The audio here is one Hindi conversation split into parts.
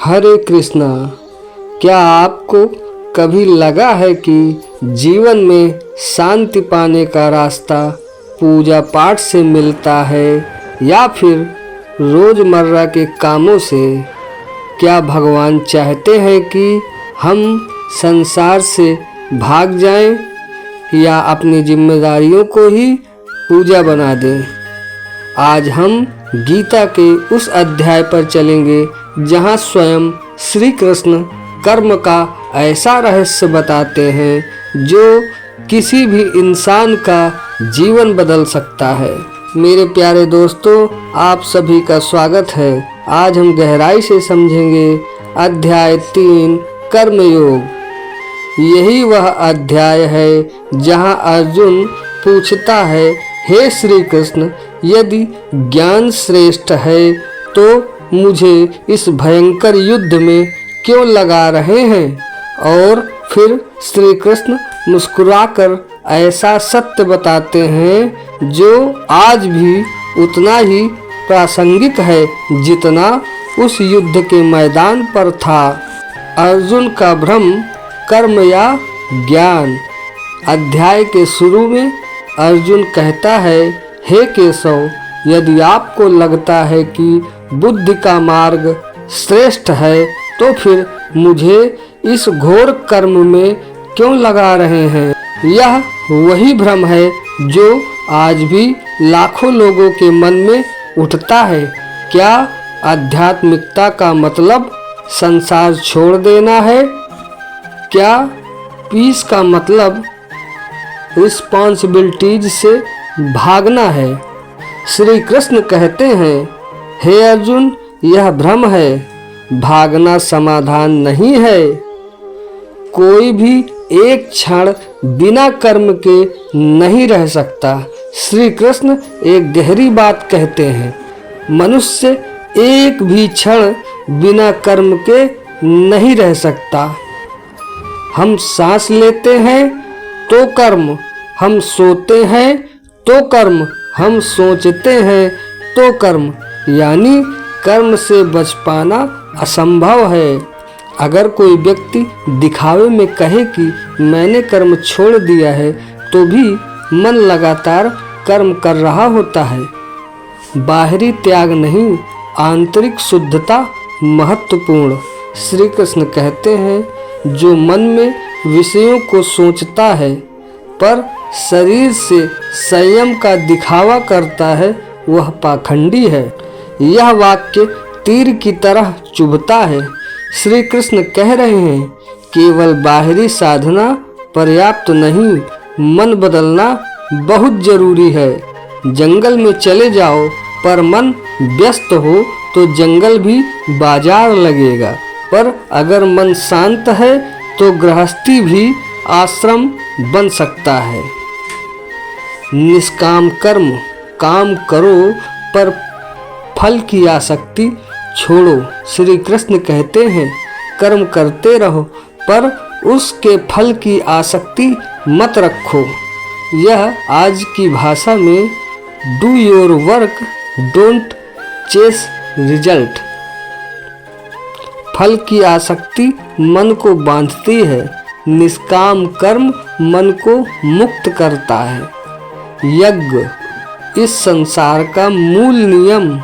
हरे कृष्णा। क्या आपको कभी लगा है कि जीवन में शांति पाने का रास्ता पूजा पाठ से मिलता है या फिर रोज़मर्रा के कामों से? क्या भगवान चाहते हैं कि हम संसार से भाग जाएं या अपनी जिम्मेदारियों को ही पूजा बना दें? आज हम गीता के उस अध्याय पर चलेंगे जहाँ स्वयं श्री कृष्ण कर्म का ऐसा रहस्य बताते हैं जो किसी भी इंसान का जीवन बदल सकता है। मेरे प्यारे दोस्तों, आप सभी का स्वागत है। आज हम गहराई से समझेंगे अध्याय 3 कर्मयोग। यही वह अध्याय है जहाँ अर्जुन पूछता है, हे श्री कृष्ण, यदि ज्ञान श्रेष्ठ है तो मुझे इस भयंकर युद्ध में क्यों लगा रहे हैं? और फिर श्री कृष्ण मुस्कुराकर ऐसा सत्य बताते हैं जो आज भी उतना ही प्रासंगिक है जितना उस युद्ध के मैदान पर था। अर्जुन का भ्रम, कर्म या ज्ञान। अध्याय के शुरू में अर्जुन कहता है, हे केशव, यदि आपको लगता है कि बुद्धि का मार्ग श्रेष्ठ है तो फिर मुझे इस घोर कर्म में क्यों लगा रहे हैं? यह वही भ्रम है जो आज भी लाखों लोगों के मन में उठता है। क्या आध्यात्मिकता का मतलब संसार छोड़ देना है? क्या पीस का मतलब रिस्पॉन्सिबिलिटीज से भागना है? श्री कृष्ण कहते हैं, हे अर्जुन, यह भ्रम है, भागना समाधान नहीं है। कोई भी एक क्षण बिना कर्म के नहीं रह सकता। श्री कृष्ण एक गहरी बात कहते हैं, मनुष्य एक भी क्षण बिना कर्म के नहीं रह सकता। हम सांस लेते हैं तो कर्म, हम सोते हैं तो कर्म, हम सोचते हैं तो कर्म, यानी कर्म से बच पाना असंभव है। अगर कोई व्यक्ति दिखावे में कहे कि मैंने कर्म छोड़ दिया है तो भी मन लगातार कर्म कर रहा होता है। बाहरी त्याग नहीं, आंतरिक शुद्धता महत्वपूर्ण। श्री कृष्ण कहते हैं, जो मन में विषयों को सोचता है पर शरीर से संयम का दिखावा करता है वह पाखंडी है। यह वाक्य तीर की तरह चुभता है। श्री कृष्ण कह रहे हैं, केवल बाहरी साधना पर्याप्त नहीं, मन बदलना बहुत जरूरी है। जंगल में चले जाओ पर मन व्यस्त हो तो जंगल भी बाजार लगेगा, पर अगर मन शांत है तो गृहस्थी भी आश्रम बन सकता है। निष्काम कर्म, काम करो पर फल की आसक्ति छोड़ो। श्री कृष्ण कहते हैं, कर्म करते रहो पर उसके फल की आसक्ति मत रखो। यह आज की भाषा में do your work, don't chase result. फल की आसक्ति मन को बांधती है, निष्काम कर्म मन को मुक्त करता है। यज्ञ इस संसार का मूल नियम।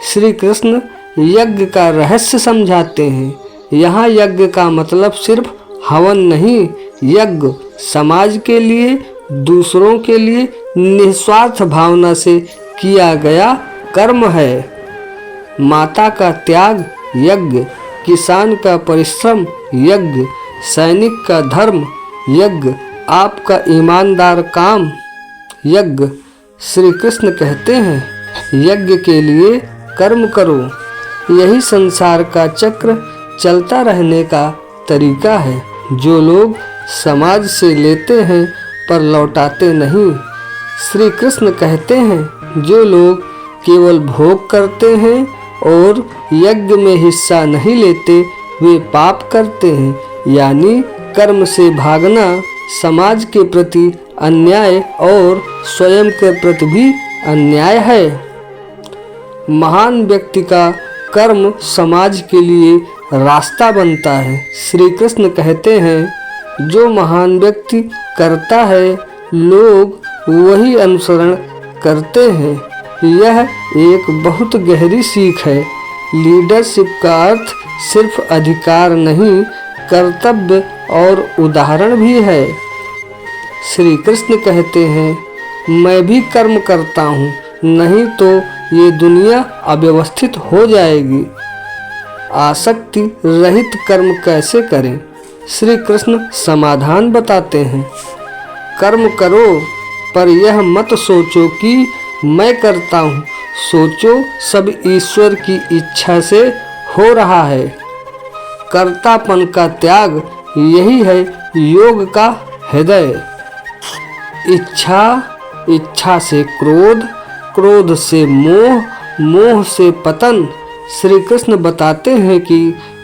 श्री कृष्ण यज्ञ का रहस्य समझाते हैं। यहाँ यज्ञ का मतलब सिर्फ हवन नहीं, यज्ञ समाज के लिए, दूसरों के लिए निस्वार्थ भावना से किया गया कर्म है। माता का त्याग यज्ञ, किसान का परिश्रम यज्ञ, सैनिक का धर्म यज्ञ, आपका ईमानदार काम यज्ञ। श्री कृष्ण कहते हैं, यज्ञ के लिए कर्म करो। यही संसार का चक्र चलता रहने का तरीका है। जो लोग समाज से लेते हैं पर लौटाते नहीं। श्री कृष्ण कहते हैं, जो लोग केवल भोग करते हैं और यज्ञ में हिस्सा नहीं लेते वे पाप करते हैं। यानी कर्म से भागना समाज के प्रति अन्याय और स्वयं के प्रति भी अन्याय है। महान व्यक्ति का कर्म समाज के लिए रास्ता बनता है। श्री कृष्ण कहते हैं, जो महान व्यक्ति करता है लोग वही अनुसरण करते हैं। यह एक बहुत गहरी सीख है। लीडरशिप का अर्थ सिर्फ अधिकार नहीं, कर्तव्य और उदाहरण भी है। श्री कृष्ण कहते हैं, मैं भी कर्म करता हूँ, नहीं तो ये दुनिया अव्यवस्थित हो जाएगी। आसक्ति रहित कर्म कैसे करें? श्री कृष्ण समाधान बताते हैं, कर्म करो पर यह मत सोचो कि मैं करता हूँ, सोचो सब ईश्वर की इच्छा से हो रहा है। कर्तापन का त्याग यही है योग का हृदय। इच्छा से क्रोध, क्रोध से मोह, मोह से पतन। श्री कृष्ण बताते हैं कि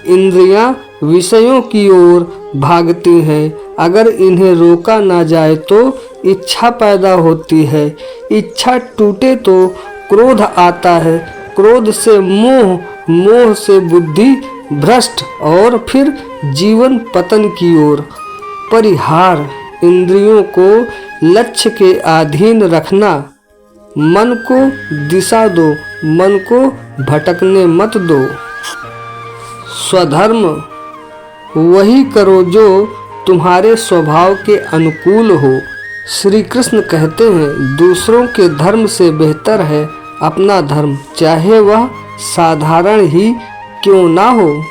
इंद्रियां विषयों की ओर भागती हैं। अगर इन्हें रोका ना जाए तो इच्छा पैदा होती है। इच्छा टूटे तो क्रोध आता है। क्रोध से मोह, मोह से बुद्धि भ्रष्ट और फिर जीवन पतन की ओर। परिहार, इंद्रियों को लक्ष्य के अधीन रखना। मन को दिशा दो, मन को भटकने मत दो। स्वधर्म वही करो जो तुम्हारे स्वभाव के अनुकूल हो। श्री कृष्ण कहते हैं, दूसरों के धर्म से बेहतर है अपना धर्म, चाहे वह साधारण ही क्यों ना हो।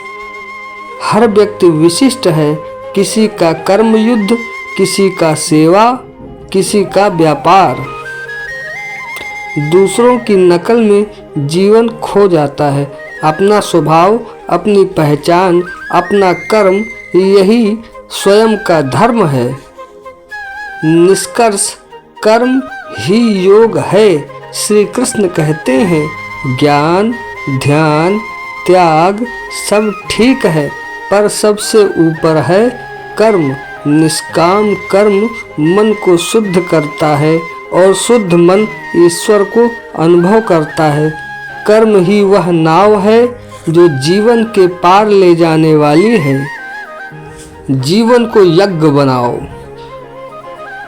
हर व्यक्ति विशिष्ट है, किसी का कर्म युद्ध, किसी का सेवा, किसी का व्यापार। दूसरों की नकल में जीवन खो जाता है। अपना स्वभाव, अपनी पहचान, अपना कर्म, यही स्वयं का धर्म है। निष्कर्ष, कर्म ही योग है। श्री कृष्ण कहते हैं, ज्ञान, ध्यान, त्याग सब ठीक है, पर सबसे ऊपर है कर्म। निष्काम कर्म मन को शुद्ध करता है और शुद्ध मन ईश्वर को अनुभव करता है। कर्म ही वह नाव है जो जीवन के पार ले जाने वाली है। जीवन को यज्ञ बनाओ।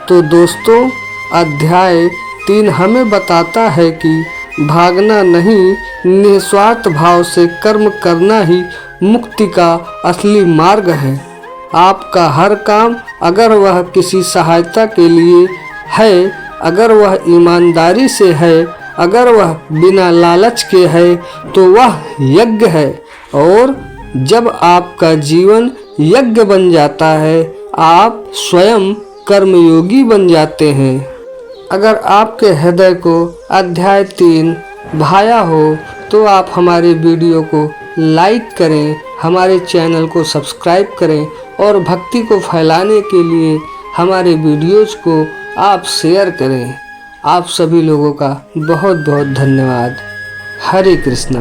तो दोस्तों, अध्याय 3 हमें बताता है कि भागना नहीं, निस्वार्थ भाव से कर्म करना ही मुक्ति का असली मार्ग है। आपका हर काम, अगर वह किसी सहायता के लिए है, अगर वह ईमानदारी से है, अगर वह बिना लालच के है, तो वह यज्ञ है। और जब आपका जीवन यज्ञ बन जाता है, आप स्वयं कर्मयोगी बन जाते हैं। अगर आपके हृदय को अध्याय 3 भाया हो तो आप हमारे वीडियो को लाइक करें, हमारे चैनल को सब्सक्राइब करें और भक्ति को फैलाने के लिए हमारे वीडियोज़ को आप शेयर करें। आप सभी लोगों का बहुत बहुत धन्यवाद। हरे कृष्णा।